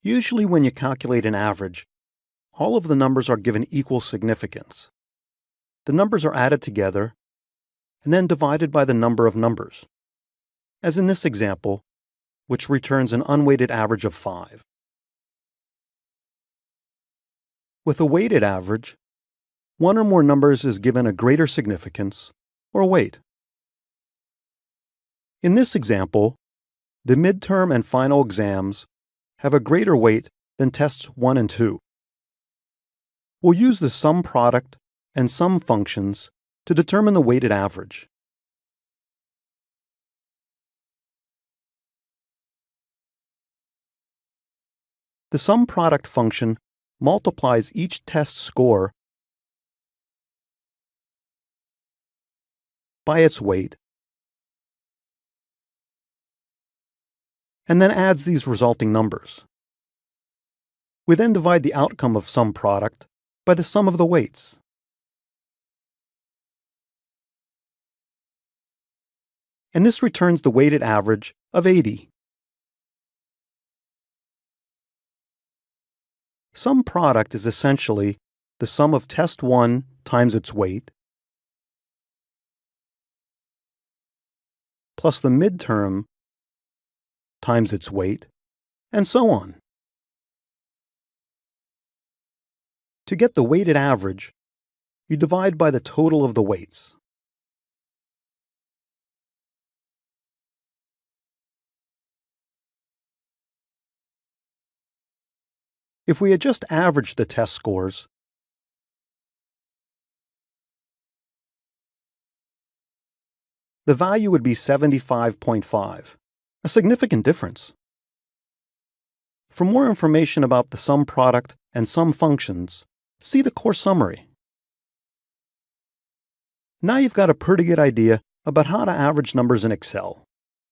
Usually when you calculate an average, all of the numbers are given equal significance. The numbers are added together and then divided by the number of numbers, as in this example, which returns an unweighted average of 5. With a weighted average, one or more numbers is given a greater significance, or weight. In this example, the midterm and final exams have a greater weight than tests 1 and 2. We'll use the sum product and sum functions to determine the weighted average. The sum product function multiplies each test score by its weight, and then adds these resulting numbers. We then divide the outcome of sum product by the sum of the weights. And this returns the weighted average of 80. Sum product is essentially the sum of test 1 times its weight plus the midterm times its weight, and so on. To get the weighted average, you divide by the total of the weights. If we had just averaged the test scores, the value would be 75.5, a significant difference. For more information about the sum product and sum functions, see the course summary. Now you've got a pretty good idea about how to average numbers in Excel.